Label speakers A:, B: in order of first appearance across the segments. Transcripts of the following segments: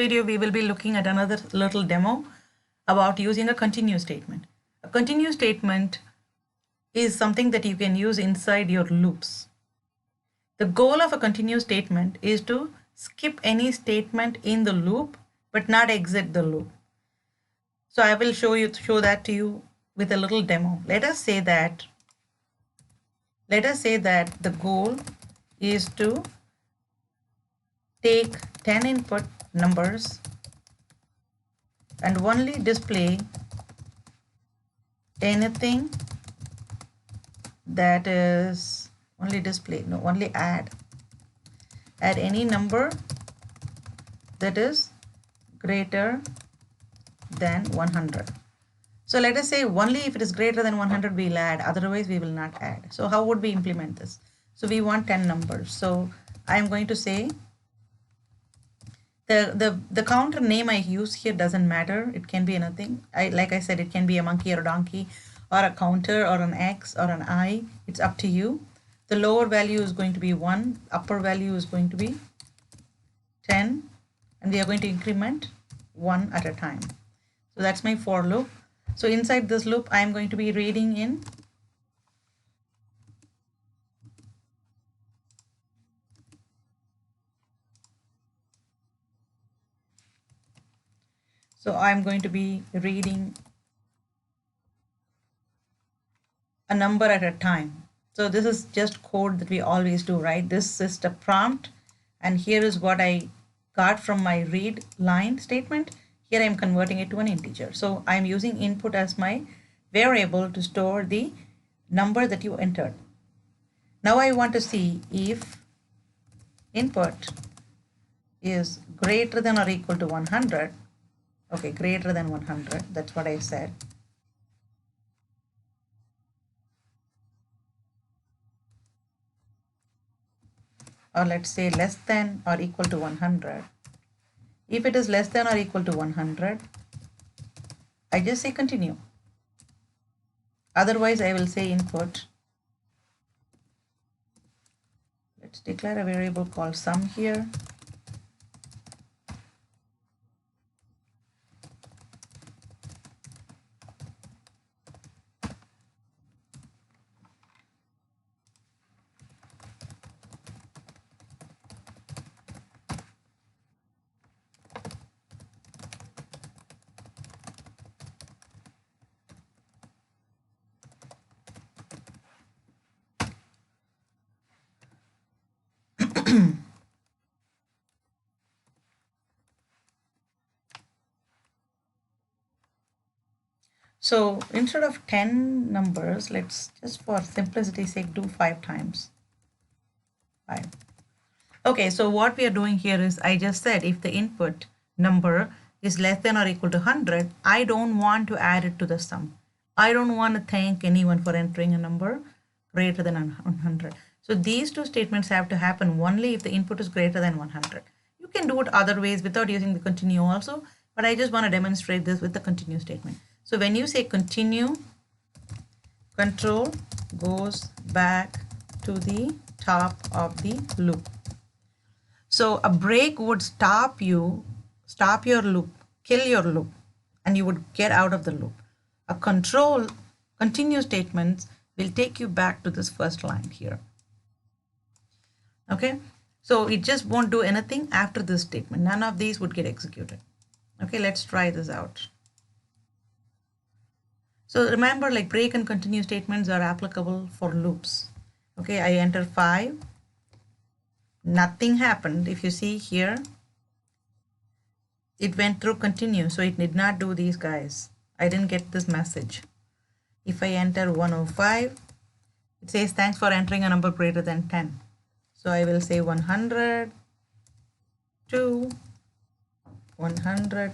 A: Video we will be looking at another little demo about using a continue statement. A continue statement is something that you can use inside your loops. The goal of a continue statement is to skip any statement in the loop but not exit the loop. So I will show that to you with a little demo. Let us say that the goal is to take 10 input numbers and only display anything that is only add any number that is greater than 100. So let us say only if it is greater than 100 we'll add, otherwise we will not add. So how would we implement this? So we want 10 numbers. So I am going to say the counter name I use here doesn't matter. It can be anything. Like I said, it can be a monkey or a donkey or a counter or an X or an I. It's up to you. The lower value is going to be 1, upper value is going to be 10, and we are going to increment 1 at a time. So that's my for loop. So inside this loop I am going to be reading in I'm going to be reading a number at a time. So this is just code that we always do, right? This is the prompt, and here is what I got from my read line statement. Here I am converting it to an integer. So I'm using input as my variable to store the number that you entered. Now I want to see if input is greater than or equal to 100. Okay, greater than 100, that's what I said. Or let's say less than or equal to 100. If it is less than or equal to 100, I just say continue. Otherwise, I will say input. Let's declare a variable called sum here. So instead of 10 numbers, let's just for simplicity's sake do 5 times 5. Okay, so what we are doing here is I just said if the input number is less than or equal to 100, I don't want to add it to the sum. I don't want to thank anyone for entering a number greater than 100. So these two statements have to happen only if the input is greater than 100. You can do it other ways without using the continue also, but I just want to demonstrate this with the continue statement. So when you say continue, control goes back to the top of the loop. So a break would stop your loop, kill your loop, and you would get out of the loop. A control continue statements will take you back to this first line here. Okay, so it just won't do anything after this statement. None of these would get executed. Okay, let's try this out. So remember, like break and continue statements are applicable for loops. Okay, I enter 5. Nothing happened. If you see here, it went through continue, so it did not do these guys. I didn't get this message. If I enter 105, it says thanks for entering a number greater than 10. So I will say 100 to 100.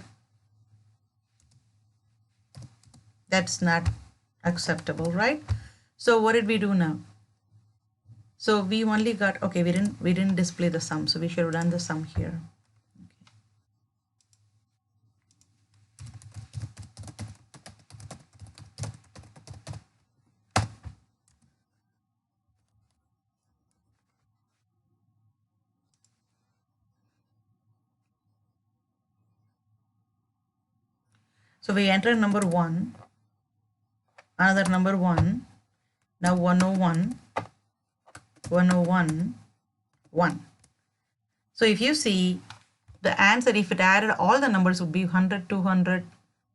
A: That's not acceptable, right? So what did we do now? So we only got, okay, we didn't display the sum, so we should have done the sum here. So we enter number 1, another number 1, now 101, 101, 1. So if you see the answer, if it added all the numbers would be 100, 200,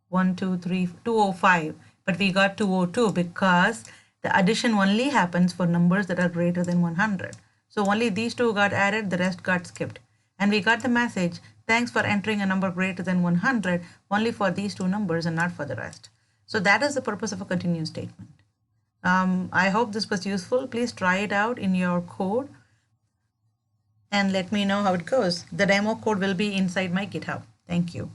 A: 1, 2, 3, 205, but we got 202 because the addition only happens for numbers that are greater than 100. So only these two got added, the rest got skipped. And we got the message, thanks for entering a number greater than 100 only for these two numbers and not for the rest. So that is the purpose of a continuous statement. I hope this was useful. Please try it out in your code and let me know how it goes. The demo code will be inside my GitHub. Thank you.